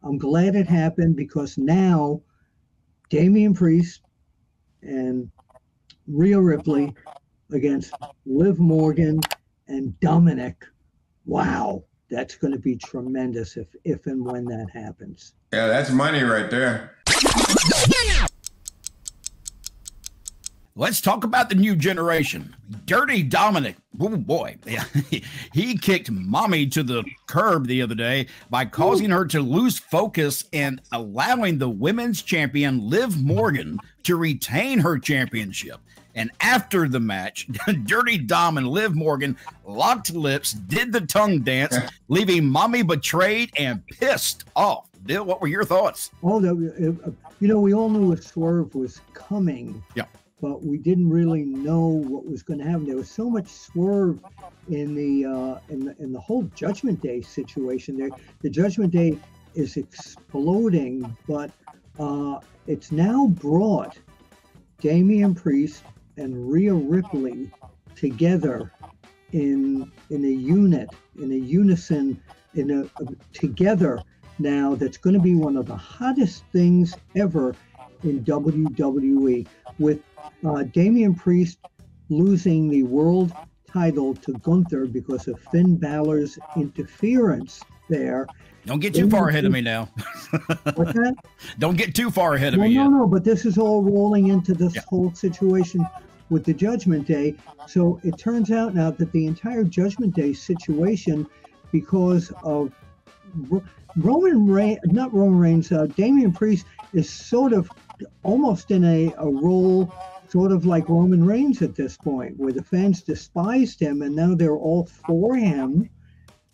I'm glad it happened because now Damian Priest and Rhea Ripley against Liv Morgan and Dominik. Wow, that's going to be tremendous if and when that happens. Yeah, that's money right there. Let's talk about the new generation. Dirty Dominik. Oh boy. He kicked mommy to the curb the other day by causing her to lose focus and allowing the women's champion Liv Morgan to retain her championship. And after the match, Dirty Dom and Liv Morgan locked lips, did the tongue dance, leaving mommy betrayed and pissed off. Bill, what were your thoughts? Oh, we all knew a swerve was coming. Yeah. But we didn't really know what was going to happen. There was so much swerve in the whole Judgment Day situation. The Judgment Day is exploding, but it's now brought Damian Priest and Rhea Ripley together in a unit, in a unison, together now. That's going to be one of the hottest things ever in WWE, with Damian Priest losing the world title to Gunther because of Finn Balor's interference there. Don't get too far ahead of me now. What's that? Don't get too far ahead of me yet. No, but this is all rolling into this whole situation with the Judgment Day. So it turns out now that the entire Judgment Day situation, because of Damian Priest is sort of almost in a role sort of like Roman Reigns at this point, where the fans despised him and now they're all for him.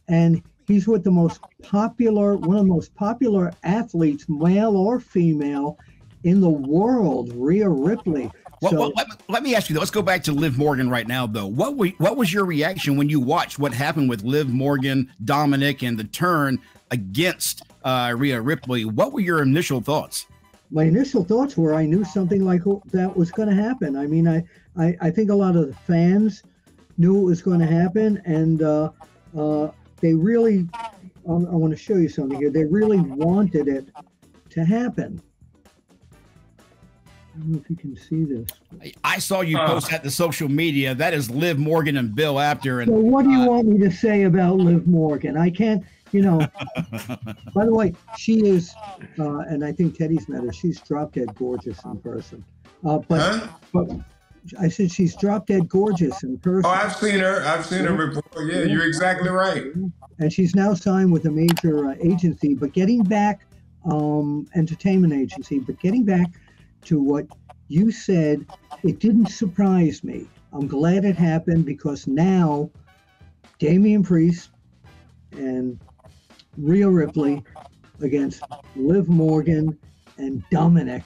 And he's with one of the most popular athletes, male or female, in the world, Rhea Ripley. Well, let me ask you, though. Let's go back to Liv Morgan right now, though. What was your reaction when you watched what happened with Liv Morgan, Dominik, and the turn against Rhea Ripley? What were your initial thoughts? My initial thoughts were I knew something like that was going to happen. I mean, I think a lot of the fans knew it was going to happen, and they really, I want to show you something here, they really wanted it to happen. I don't know if you can see this. I saw you post that to social media. That is Liv Morgan and Bill Apter. And so what do you want me to say about Liv Morgan? I can't, by the way, she is, and I think Teddy's met her, she's drop dead gorgeous in person. But I said she's drop dead gorgeous in person. Oh, I've seen her before. Yeah, you're exactly right. And she's now signed with a major agency, but getting back, entertainment agency, but getting back to what you said, it didn't surprise me. I'm glad it happened because now Damian Priest and Rhea Ripley against Liv Morgan and Dominik.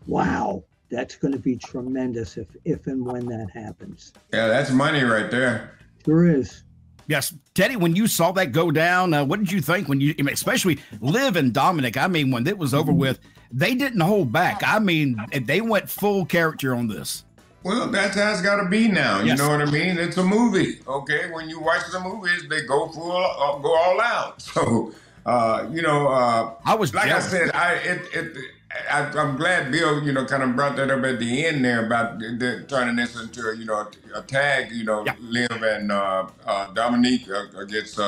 Wow, that's going to be tremendous if and when that happens. Yeah, that's money right there. Sure is. Yes, Teddy, when you saw that go down, what did you think especially Liv and Dominik? I mean, when it was over with, they didn't hold back. I mean, they went full character on this. Well, that's how it's got to be now. You know what I mean? It's a movie, okay? When you watch the movies, they go go all out. So, I was like jealous. I said, I'm glad Bill, kind of brought that up at the end there about turning this into, a tag, Liv and Dominique against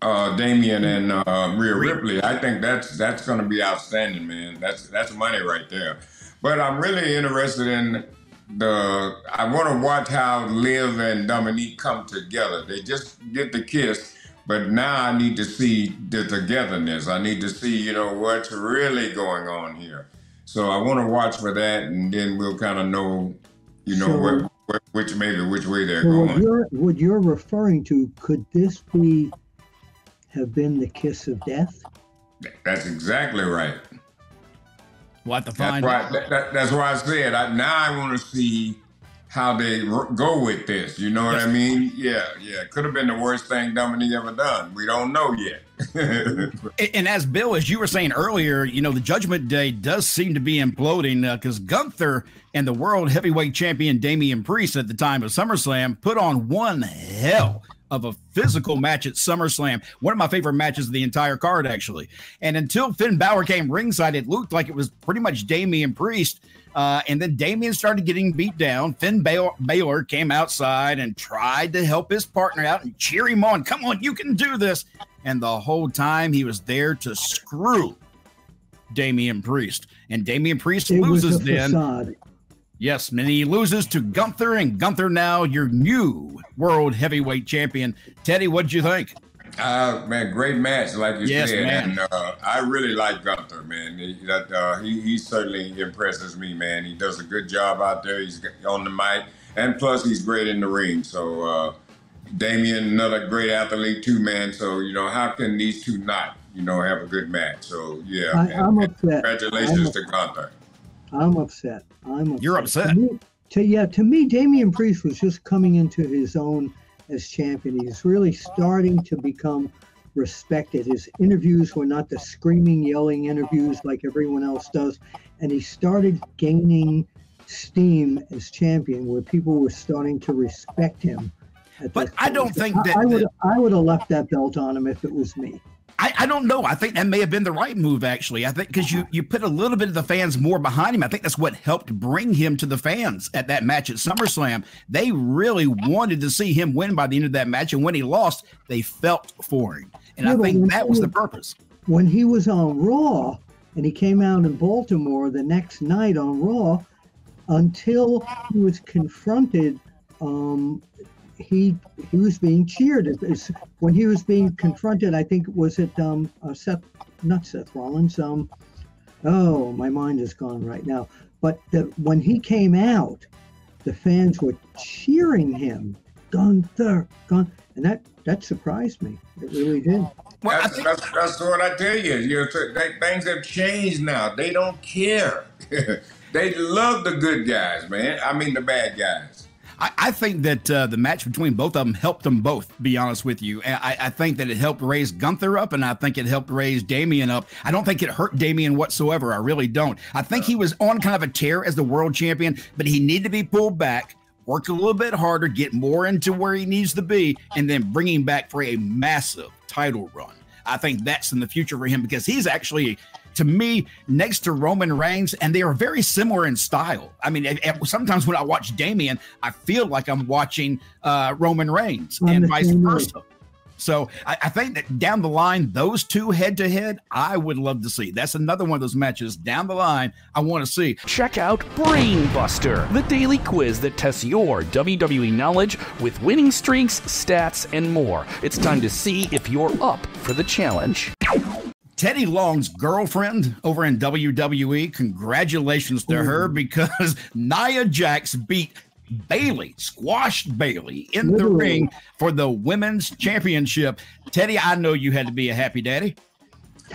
Damian and Rhea Ripley. I think that's going to be outstanding, man. That's money right there. But I'm really interested in I want to watch how Liv and Dominique come together. They just did the kiss. But now I need to see the togetherness. I need to see, what's really going on here. So I want to watch for that, and then we'll kind of know, which way they're going. What you're referring to, could this have been the kiss of death? That's exactly right. What to find? That's why I said now I want to see how they go with this. You know what I mean? Yeah. Could have been the worst thing Dominique ever done. We don't know yet. And as Bill, as you were saying earlier, the Judgment Day does seem to be imploding because Gunther and the world heavyweight champion Damian Priest at the time of SummerSlam put on one hell of a physical match at SummerSlam. One of my favorite matches of the entire card, actually. And until Finn Balor came ringside, it looked like it was pretty much Damian Priest. And then Damian started getting beat down. Finn Balor came outside and tried to help his partner out and cheer him on. Come on, you can do this. And the whole time he was there to screw Damian Priest. And Damian Priest loses then. Yes, and he loses to Gunther, and Gunther now your new World Heavyweight Champion. Teddy, what'd you think? Man, great match, like you said. Man. And I really like Gunther, man. He certainly impresses me, man. He does a good job out there. He's on the mic, and plus he's great in the ring. So Damian, another great athlete too, man. So, how can these two not, have a good match? So, yeah. I'm upset. Congratulations to Gunther. I'm upset. You're upset? To me, Damian Priest was just coming into his own as champion. He's really starting to become respected. His interviews were not the screaming, yelling interviews like everyone else does. And he started gaining steam as champion where people were starting to respect him. But I don't think that I would have left that belt on him if it was me. I don't know. I think that may have been the right move, actually. I think because you put a little bit of the fans more behind him. I think that's what helped bring him to the fans at that match at SummerSlam. They really wanted to see him win by the end of that match. And when he lost, they felt for him. And I think that was the purpose. When he was on Raw and he came out in Baltimore the next night on Raw, until he was confronted, he was being cheered. When he was being confronted, I think was it not Seth Rollins. Oh, my mind is gone right now. But when he came out, the fans were cheering him, Gunther, and that surprised me. It really did. Well, that's what I tell you. Things have changed now. They don't care. They love the good guys, man. I mean the bad guys. I think that the match between both of them helped them both, to be honest with you. I think that it helped raise Gunther up, and I think it helped raise Damian up. I don't think it hurt Damian whatsoever. I really don't. I think he was on kind of a tear as the world champion, but he needed to be pulled back, work a little bit harder, get more into where he needs to be, and then bring him back for a massive title run. I think that's in the future for him because he's actually, to me, next to Roman Reigns, and they are very similar in style. I mean, sometimes when I watch Damian, I feel like I'm watching Roman Reigns and vice versa. So I think that down the line, those two head-to-head, I would love to see. That's another one of those matches down the line I want to see. Check out BrainBuster, the daily quiz that tests your WWE knowledge with winning streaks, stats, and more. It's time to see if you're up for the challenge. Teddy Long's girlfriend over in WWE, congratulations to her because Nia Jax beat Bayley, squashed Bayley in the ring for the women's championship. Teddy, I know you had to be a happy daddy.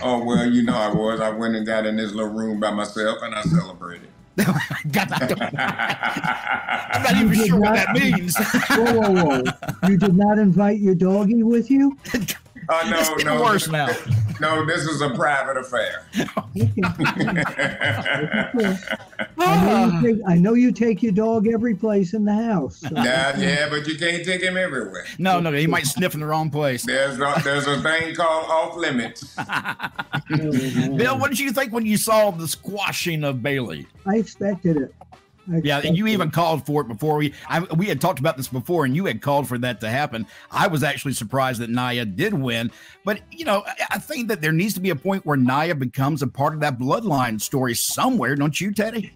Oh, well, I was. I went and got in this little room by myself and I celebrated. I'm not even sure what that means. Whoa. You did not invite your doggie with you? No. Worse now. No, this is a private affair. I know you take your dog every place in the house. So. Yeah, but you can't take him everywhere. No, he might sniff in the wrong place. There's a thing called off limits. Bill, what did you think when you saw the squashing of Bayley? I expected it. Yeah, and you even called for it before. We had talked about this before, and you had called for that to happen. I was actually surprised that Nia did win. But, I think that there needs to be a point where Nia becomes a part of that bloodline story somewhere, don't you, Teddy?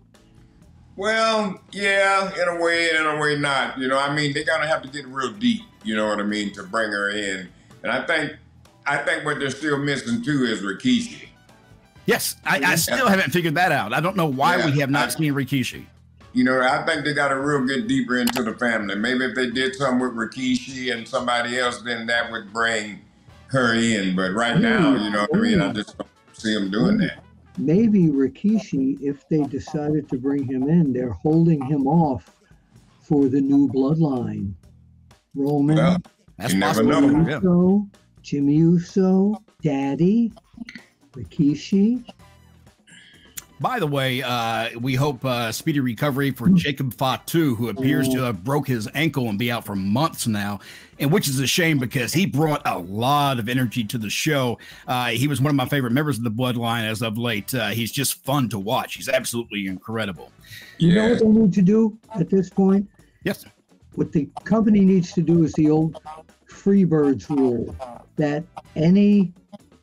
Well, yeah, in a way not. They're going to have to get real deep, to bring her in. And I think what they're still missing, too, is Rikishi. Yes, I still haven't figured that out. I don't know why we have not seen Rikishi. I think they got to real get deeper into the family. Maybe if they did something with Rikishi and somebody else, then that would bring her in. But right now, I just don't see them doing that. Maybe Rikishi, if they decided to bring him in, they're holding him off for the new bloodline. Roman, well, that's you never possible. know. Jimmy Uso, Daddy, Rikishi. By the way, we hope speedy recovery for Jacob Fatu, who appears to have broke his ankle and be out for months now, and which is a shame because he brought a lot of energy to the show. He was one of my favorite members of the Bloodline as of late. He's just fun to watch. He's absolutely incredible. You know what they need to do at this point? Yes. What the company needs to do is the old Freebirds rule, that any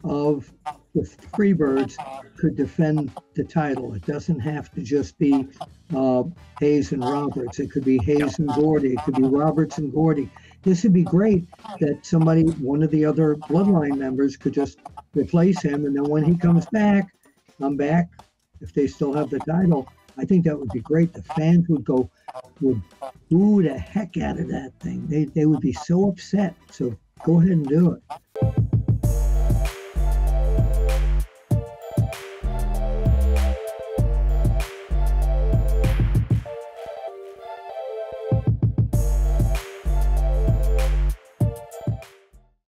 of the Freebirds could defend the title. It doesn't have to just be Hayes and Roberts. It could be Hayes and Gordy. It could be Roberts and Gordy. This would be great that somebody, one of the other Bloodline members, could just replace him. And then when he comes back, come back, if they still have the title, I think that would be great. The fans would boo the heck out of that thing. They would be so upset. So go ahead and do it.